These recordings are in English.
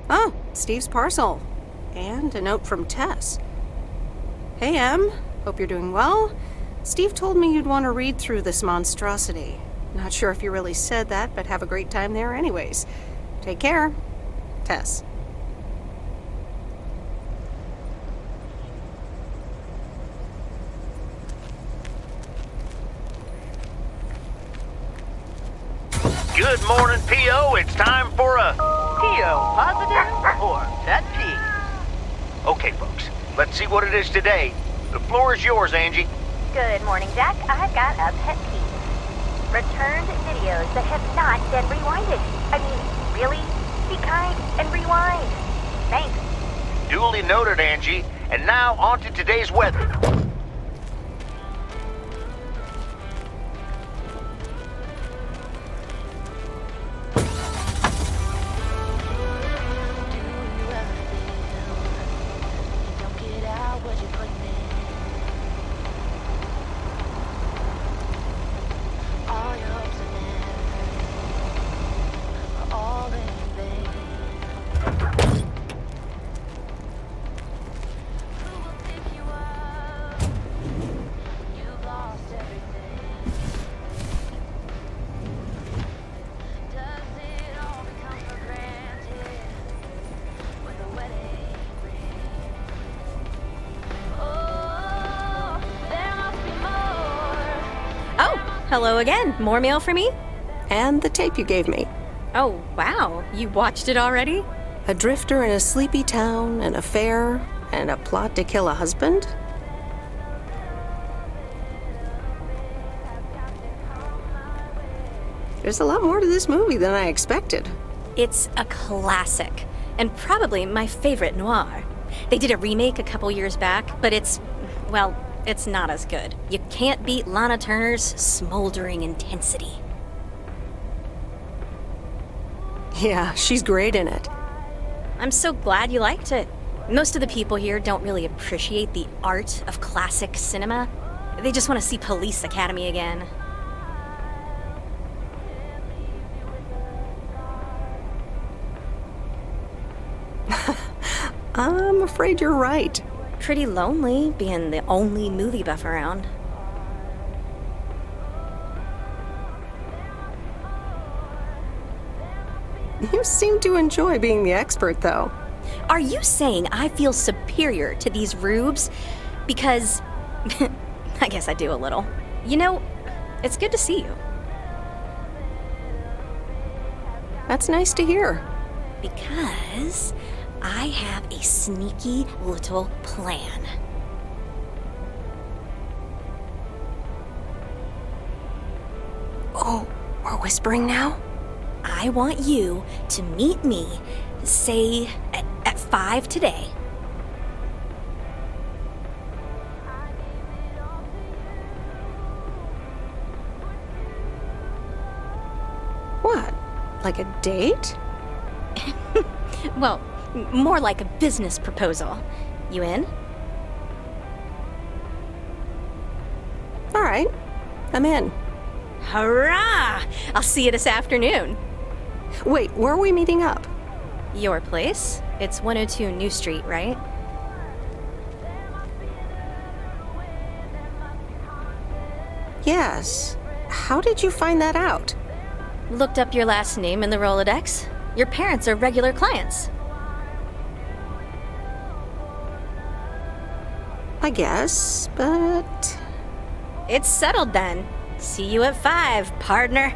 Oh, Steve's parcel. And a note from Tess. Hey, Em. Hope you're doing well. Steve told me you'd want to read through this monstrosity. Not sure if you really said that, but have a great time there anyways. Take care. Tess. Good morning, P.O. It's time for a P.O. positive or pet peeve? Okay, folks, let's see what it is today. The floor is yours, Angie. Good morning, Jack. I've got a pet peeve. Returned videos that have not been rewinded. I mean, really? Be kind and rewind. Thanks. Duly noted, Angie. And now on to today's weather. Hello again. More mail for me? And the tape you gave me. Oh, wow. You watched it already? A drifter in a sleepy town, an affair, and a plot to kill a husband? There's a lot more to this movie than I expected. It's a classic, and probably my favorite noir. They did a remake a couple years back, but it's not as good. You can't beat Lana Turner's smoldering intensity. Yeah, she's great in it. I'm so glad you liked it. Most of the people here don't really appreciate the art of classic cinema. They just want to see Police Academy again. I'm afraid you're right. Pretty lonely being the only movie buff around. You seem to enjoy being the expert, though. Are you saying I feel superior to these rubes? Because I guess I do a little. You know, it's good to see you. That's nice to hear. Because I have a sneaky little plan. Oh, we're whispering now? I want you to meet me, say, at 5 today. What? Like a date? Well, more like a business proposal. You in? All right, I'm in. Hurrah! I'll see you this afternoon. Wait, where are we meeting up? Your place? It's 102 New Street, right? Yes. How did you find that out? Looked up your last name in the Rolodex. Your parents are regular clients. I guess, but... It's settled then. See you at 5, partner.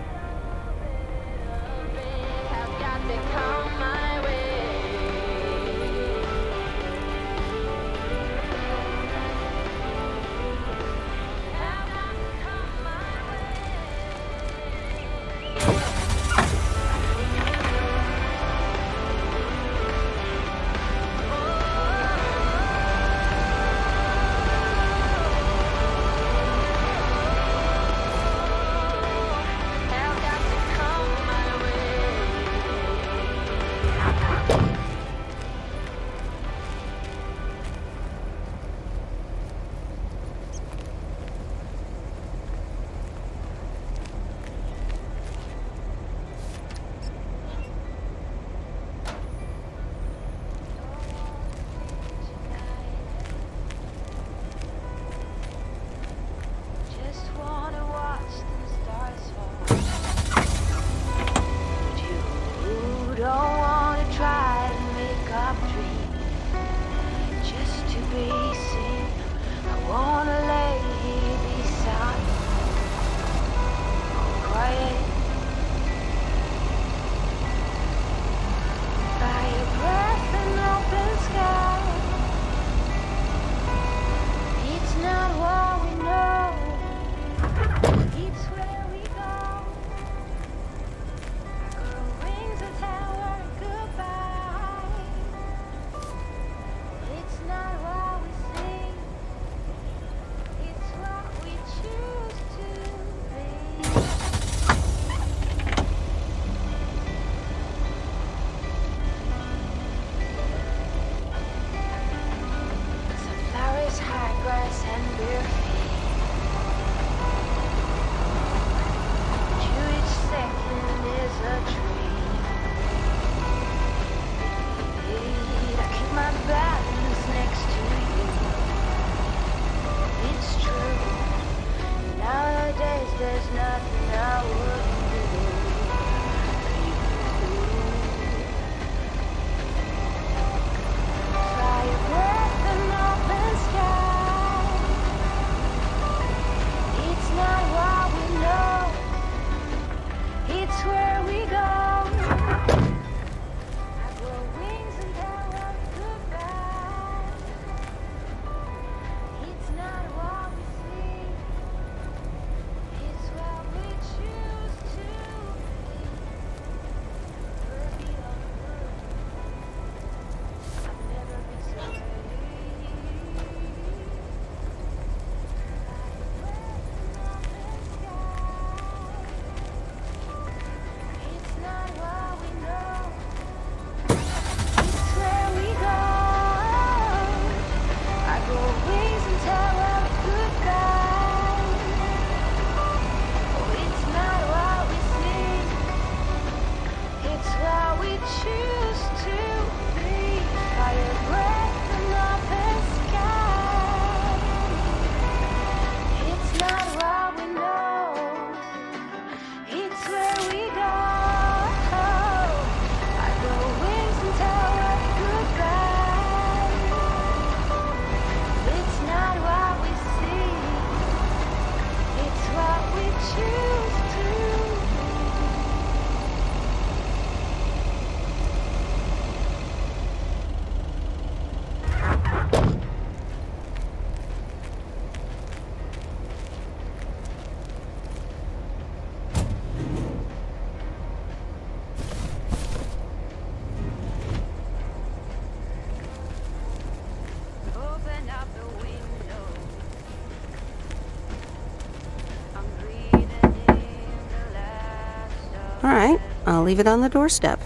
I'll leave it on the doorstep.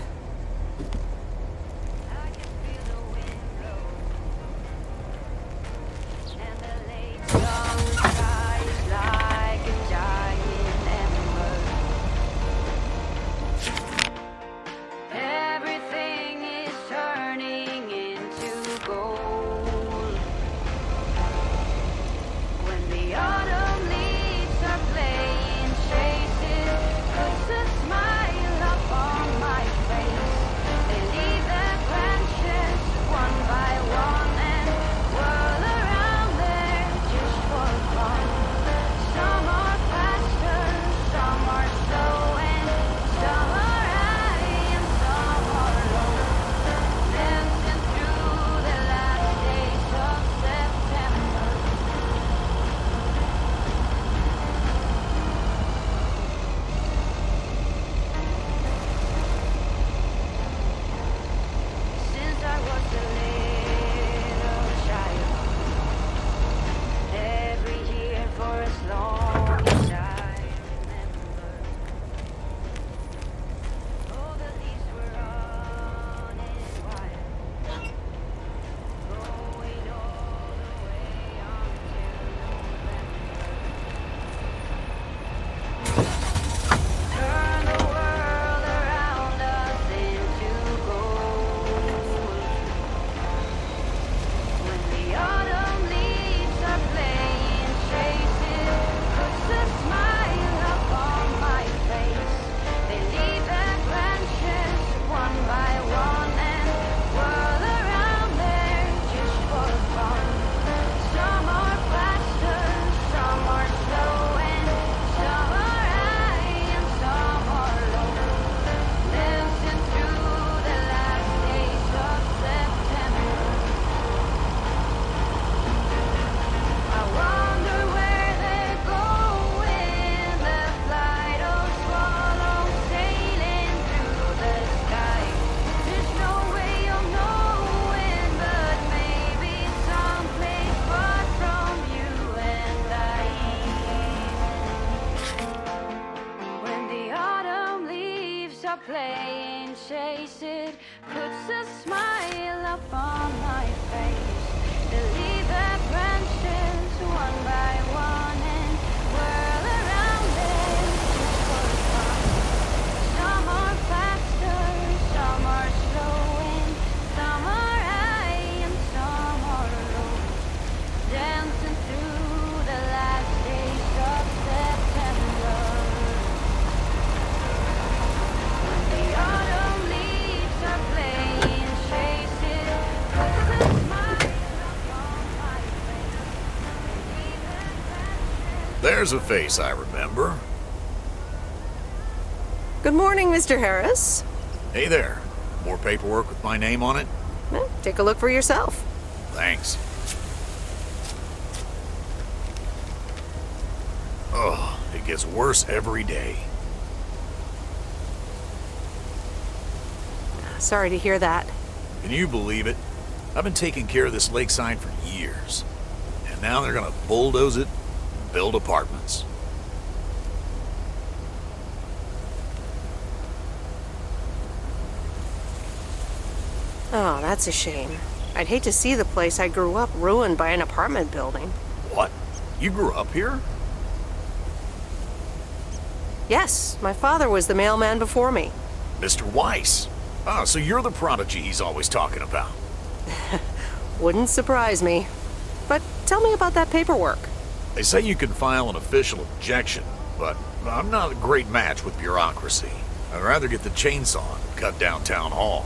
Playing chase it puts a smile up on my face. They leave their branches one by one and whirl around it just for fun. Some are faster, some are slow, and some are high and some are low. Dancing through the last days of September. Autumn leaves are playing chase it, puts a smile upon my face. There's a face I remember. Good morning, Mr. Harris. Hey there. More paperwork with my name on it? Take a look for yourself. Thanks. Oh, it gets worse every day. Sorry to hear that. Can you believe it? I've been taking care of this lakeside for years. And now they're gonna bulldoze it and build apartments. Oh, that's a shame. I'd hate to see the place I grew up ruined by an apartment building. What? You grew up here? Yes, my father was the mailman before me. Mr. Weiss. Ah, so you're the prodigy he's always talking about. Wouldn't surprise me. But tell me about that paperwork. They say you can file an official objection, but I'm not a great match with bureaucracy. I'd rather get the chainsaw and cut down town hall.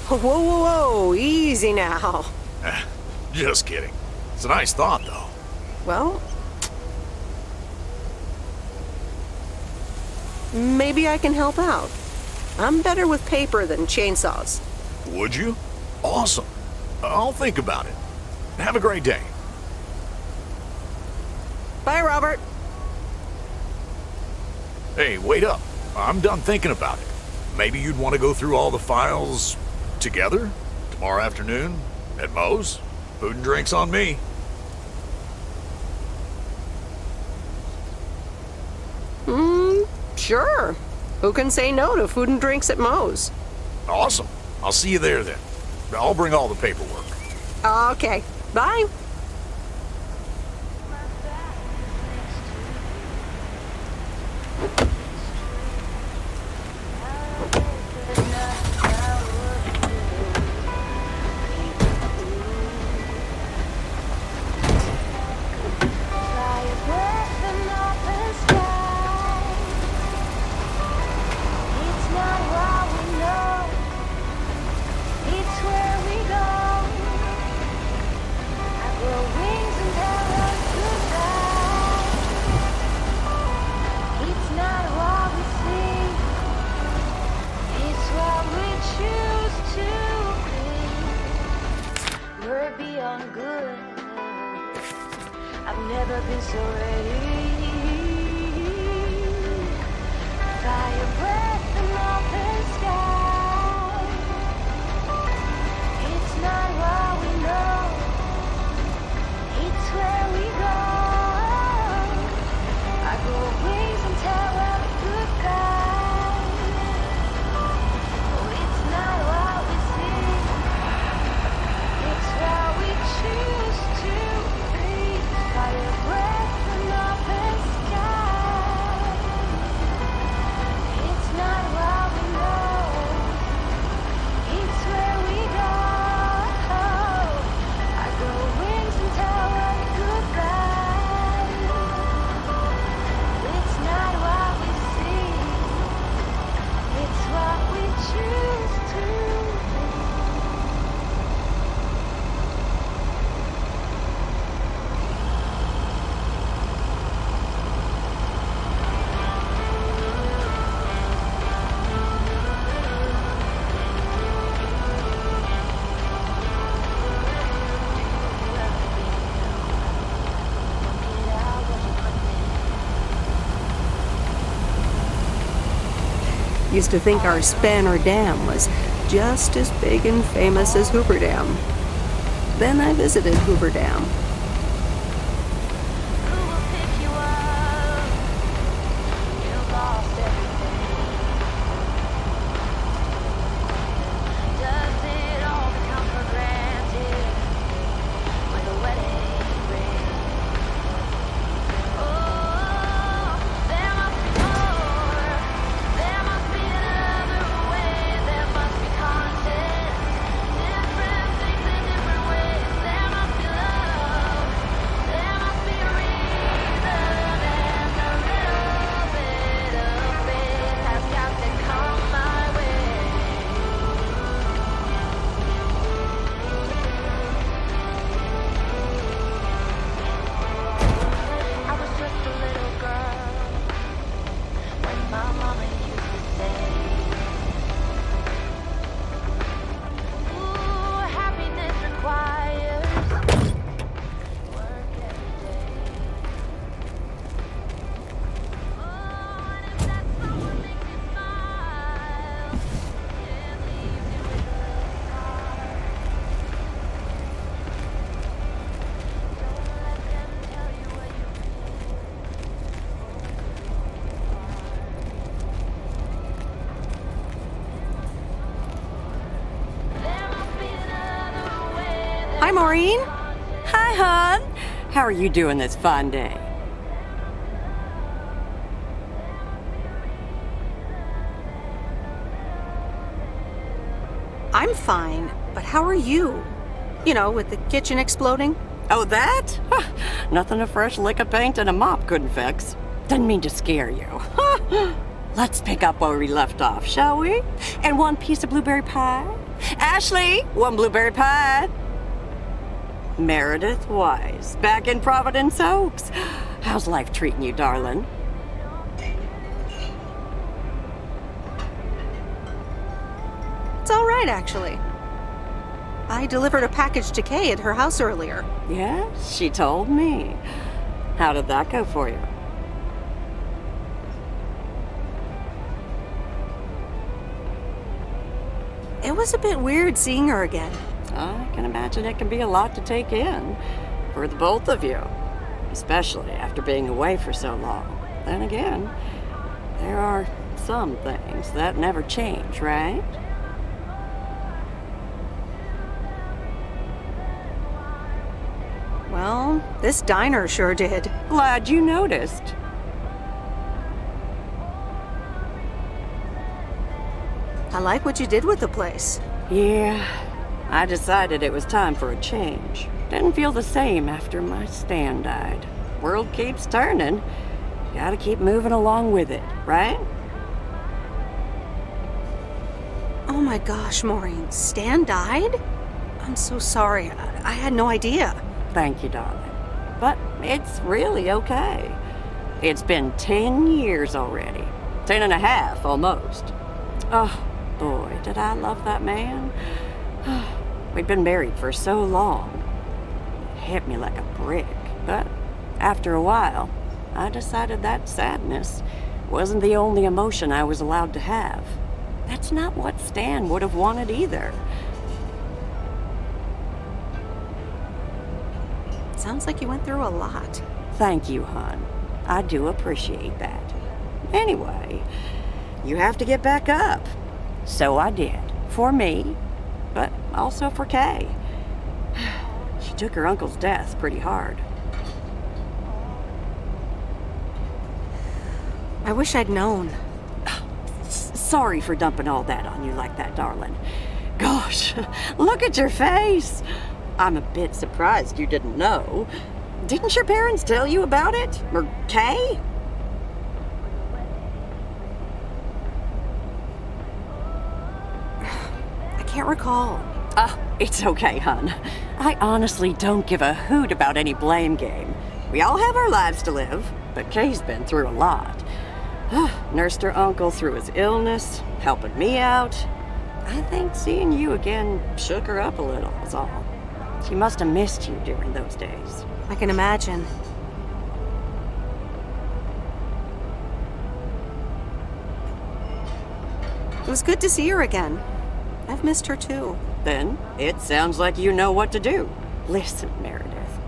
Whoa, whoa, whoa, easy now. Just kidding. It's a nice thought, though. Well, maybe I can help out. I'm better with paper than chainsaws. Would you? Awesome. I'll think about it. Have a great day. Bye, Robert. Hey, wait up. I'm done thinking about it. Maybe you'd want to go through all the files together? Tomorrow afternoon? At Moe's? Food and drinks on me. Sure. Who can say no to food and drinks at Moe's? Awesome. I'll see you there then. I'll bring all the paperwork. Okay. Bye. I've never been so ready. Fire breath and open sky. It's not what we know, it's where we go. I grow wings and tell a goodbye. Oh, it's not what we see, it's what we choose to be. Fire breath and open sky. It's not what we know, it's where we go. I grow wings and tell a goodbye. It's not what we see, it's what we choose to be. Used to think our Spanner Dam was just as big and famous as Hoover Dam. Then I visited Hoover Dam. Who will pick you up? You lost everything. Does it all become for granted when the wedding rings? Oh, there must be more. There must be another way. There must be content. Different things in different ways. There must be love. There must be a reason, and a little bit of faith has got to come my way. I was just a little girl when my mama used to say, ooh, happiness requires work every day. Oh, and if that someone makes you smile, it leaves you with a scar. Don't let them tell you what you There must be another way. Hi, Maureen. Hi, hon. How are you doing this fine day? I'm fine, but how are you? You know, with the kitchen exploding? Oh, that? Huh, nothing a fresh lick of paint and a mop couldn't fix. Didn't mean to scare you. Let's pick up where we left off, shall we? And one piece of blueberry pie? Ashley, one blueberry pie. Meredith Weiss, back in Providence Oaks. How's life treating you, darling? It's all right, actually. I delivered a package to Kay at her house earlier. Yes, she told me. How did that go for you? It was a bit weird seeing her again. I can imagine it can be a lot to take in for the both of you, especially after being away for so long. Then again, there are some things that never change, right? Well, this diner sure did. Glad you noticed. I like what you did with the place. Yeah, I decided it was time for a change. Didn't feel the same after my Stan died. World keeps turning. Gotta keep moving along with it, right? Oh my gosh, Maureen, Stan died? I'm so sorry. I had no idea. Thank you, darling. But it's really okay. It's been 10 years already. 10 and a half, almost. Oh, boy, did I love that man. We'd been married for so long. It hit me like a brick. But after a while, I decided that sadness wasn't the only emotion I was allowed to have. That's not what Stan would have wanted either. Sounds like you went through a lot. Thank you, hon. I do appreciate that. Anyway, you have to get back up. So I did. For me, but also for Kay. She took her uncle's death pretty hard. I wish I'd known. Sorry for dumping all that on you like that, darling. Gosh, look at your face. I'm a bit surprised you didn't know. Didn't your parents tell you about it? Or Kay? I can't recall. It's okay, hon. I honestly don't give a hoot about any blame game. We all have our lives to live, but Kay's been through a lot. Nursed her uncle through his illness, helping me out. I think seeing you again shook her up a little, is all. She must have missed you during those days. I can imagine. It was good to see her again. I've missed her too. Then it sounds like you know what to do. Listen, Meredith.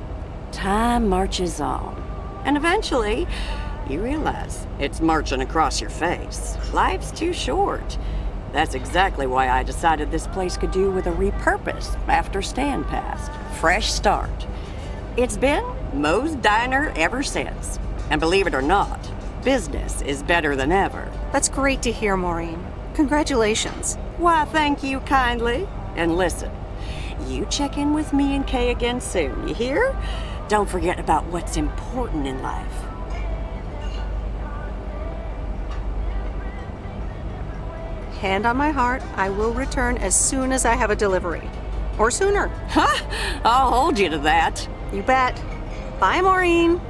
Time marches on. And eventually, you realize it's marching across your face. Life's too short. That's exactly why I decided this place could do with a repurpose after Stan passed. Fresh start. It's been Moe's Diner ever since. And believe it or not, business is better than ever. That's great to hear, Maureen. Congratulations. Why, thank you kindly. And listen, you check in with me and Kay again soon, you hear? Don't forget about what's important in life. Hand on my heart, I will return as soon as I have a delivery. Or sooner. Huh? I'll hold you to that. You bet. Bye, Maureen.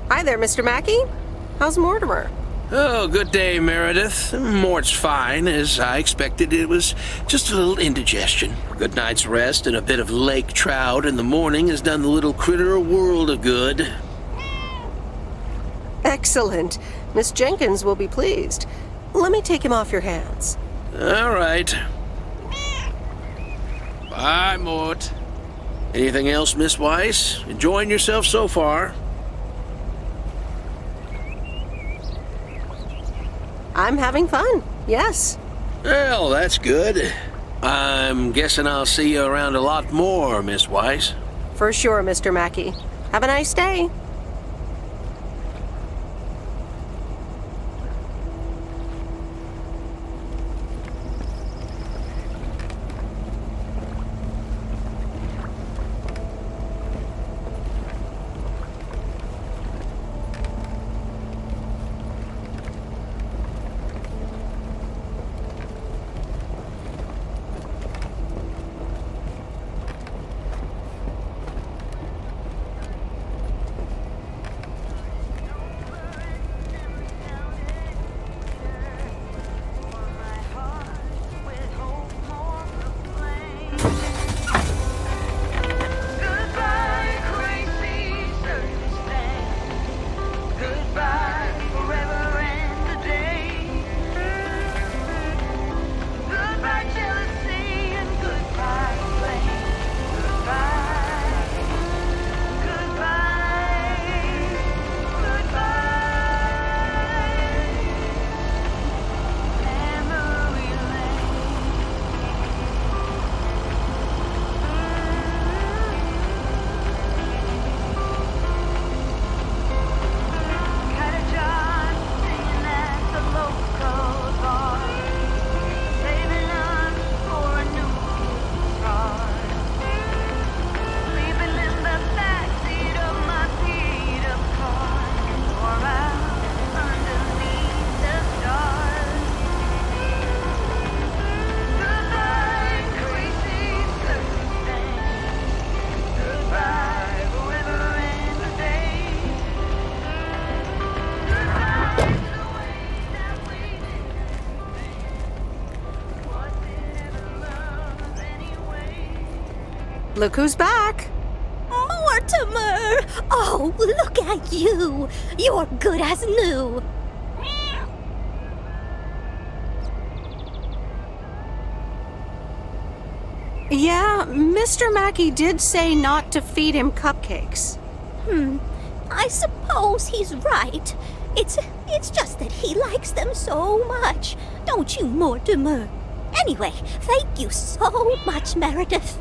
Hi there, Mr. Mackey. How's Mortimer? Oh, good day, Meredith. Mort's fine. As I expected, it was just a little indigestion. A good night's rest and a bit of lake trout in the morning has done the little critter a world of good. Excellent. Miss Jenkins will be pleased. Let me take him off your hands. All right. Bye, Mort. Anything else, Miss Weiss? Enjoying yourself so far? I'm having fun, yes. Well, that's good. I'm guessing I'll see you around a lot more, Miss Weiss. For sure, Mr. Mackey. Have a nice day. Look who's back. Mortimer! Oh, look at you! You're good as new! Yeah, Mr. Mackey did say not to feed him cupcakes. I suppose he's right. It's just that he likes them so much. Don't you, Mortimer? Anyway, thank you so much, Meredith.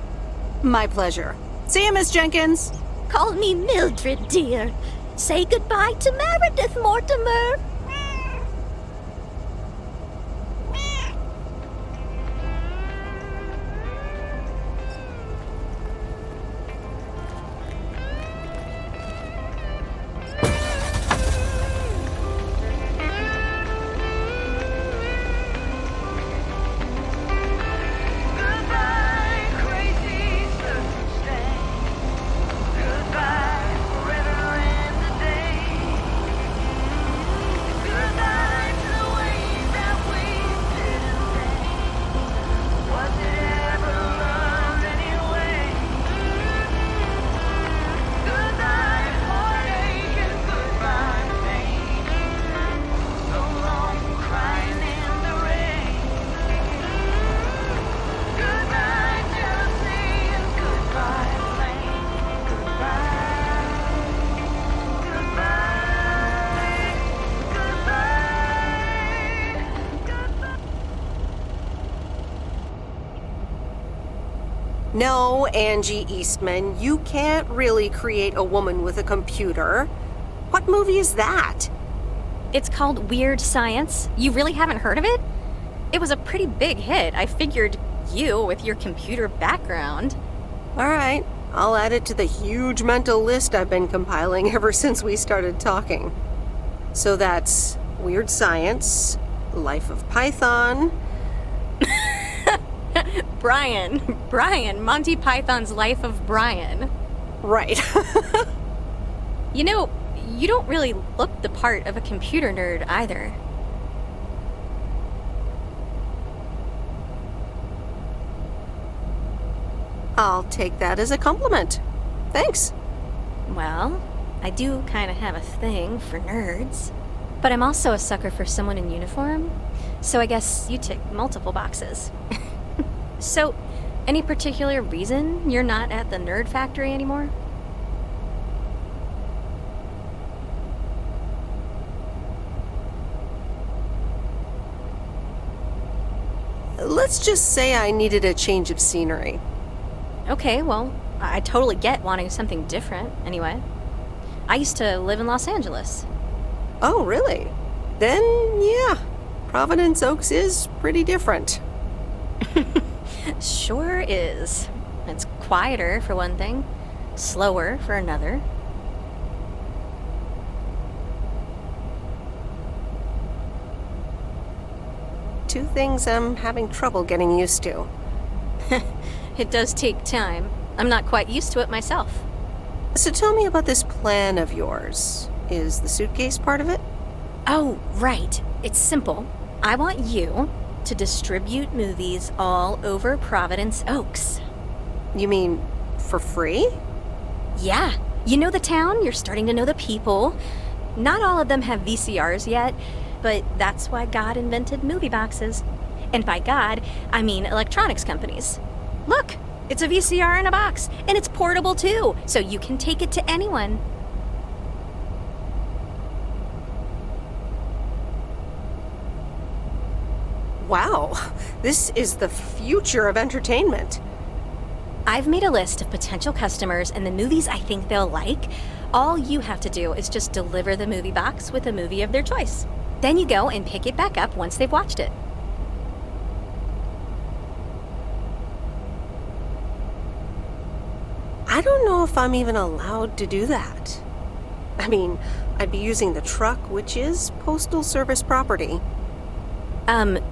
My pleasure. See you, Miss Jenkins. Call me Mildred, dear. Say goodbye to Meredith, Mortimer. No, Angie Eastman, you can't really create a woman with a computer. What movie is that? It's called Weird Science. You really haven't heard of it? It was a pretty big hit. I figured you, with your computer background. All right, I'll add it to the huge mental list I've been compiling ever since we started talking. So that's Weird Science, Life of Python. Brian, Monty Python's Life of Brian. Right. You know, you don't really look the part of a computer nerd either. I'll take that as a compliment. Thanks. Well, I do kind of have a thing for nerds. But I'm also a sucker for someone in uniform, so I guess you tick multiple boxes. So, any particular reason you're not at the nerd factory anymore? Let's just say I needed a change of scenery. Okay, well, I totally get wanting something different, anyway. I used to live in Los Angeles. Oh, really? Then, yeah, Providence Oaks is pretty different. Sure is. It's quieter, for one thing. Slower, for another. Two things I'm having trouble getting used to. It does take time. I'm not quite used to it myself. So tell me about this plan of yours. Is the suitcase part of it? Oh, right. It's simple. I want you to distribute movies all over Providence Oaks. You mean for free? Yeah. You know the town, you're starting to know the people. Not all of them have VCRs yet, but that's why God invented movie boxes. And by God, I mean electronics companies. Look, it's a VCR in a box, and it's portable too, so you can take it to anyone. Wow, this is the future of entertainment. I've made a list of potential customers and the movies I think they'll like. All you have to do is just deliver the movie box with a movie of their choice. Then you go and pick it back up once they've watched it. I don't know if I'm even allowed to do that. I mean, I'd be using the truck, which is Postal Service property.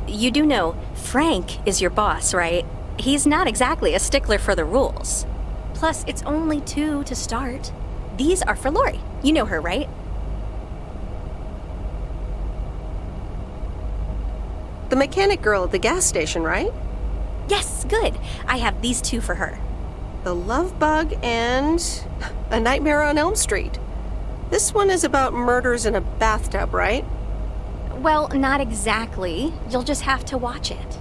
You do know Frank is your boss, right? He's not exactly a stickler for the rules. Plus, it's only 2 to start. These are for Lori. You know her, right? The mechanic girl at the gas station, right? Yes, good. I have these 2 for her. The Love Bug and A Nightmare on Elm Street. This one is about murders in a bathtub, right? Well, not exactly. You'll just have to watch it.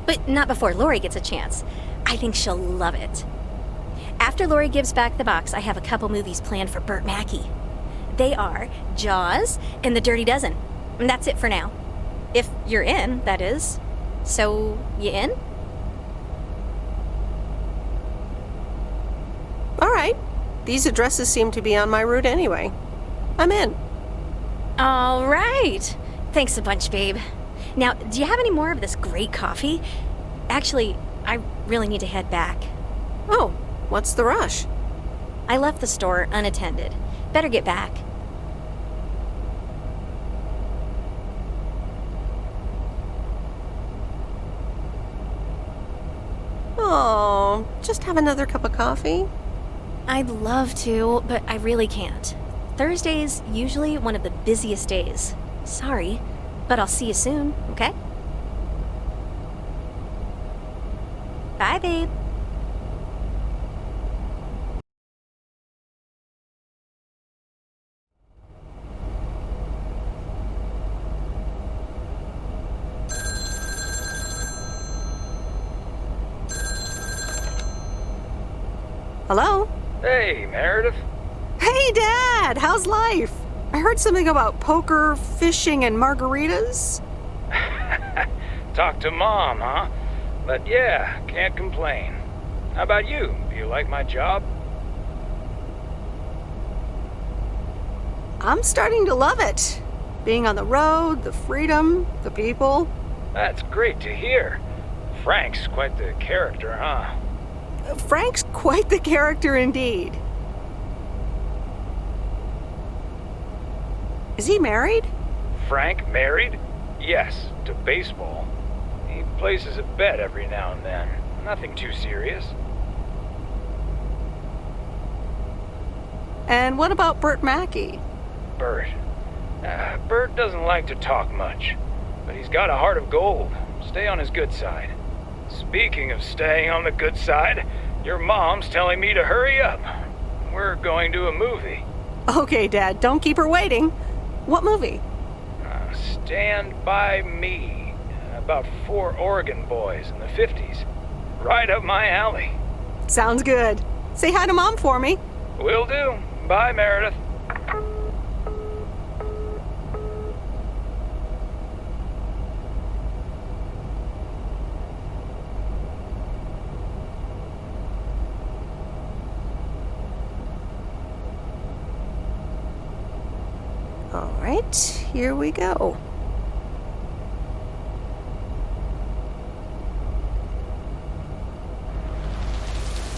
But not before Lori gets a chance. I think she'll love it. After Lori gives back the box, I have a couple movies planned for Burt Mackey. They are Jaws and The Dirty Dozen. And that's it for now. If you're in, that is. So, you in? All right. These addresses seem to be on my route anyway. I'm in. All right. Thanks a bunch, babe. Now, do you have any more of this great coffee? Actually, I really need to head back. Oh, what's the rush? I left the store unattended. Better get back. Oh, just have another cup of coffee? I'd love to, but I really can't. Thursday's usually one of the busiest days. Sorry, but I'll see you soon, okay? Bye, babe. Hello? Hey, Meredith. Hey, Dad! How's life? I heard something about poker, fishing, and margaritas. Talk to Mom, huh? But yeah, can't complain. How about you? Do you like my job? I'm starting to love it. Being on the road, the freedom, the people. That's great to hear. Frank's quite the character, huh? Frank's quite the character indeed. Is he married? Frank married? Yes, to baseball. He places a bet every now and then. Nothing too serious. And what about Burt Mackey? Burt. Burt doesn't like to talk much, but he's got a heart of gold. Stay on his good side. Speaking of staying on the good side, your mom's telling me to hurry up. We're going to a movie. Okay, Dad, don't keep her waiting. What movie? Stand By Me. About 4 Oregon boys in the 50s. Right up my alley. Sounds good. Say hi to Mom for me. Will do. Bye, Meredith. All right, here we go.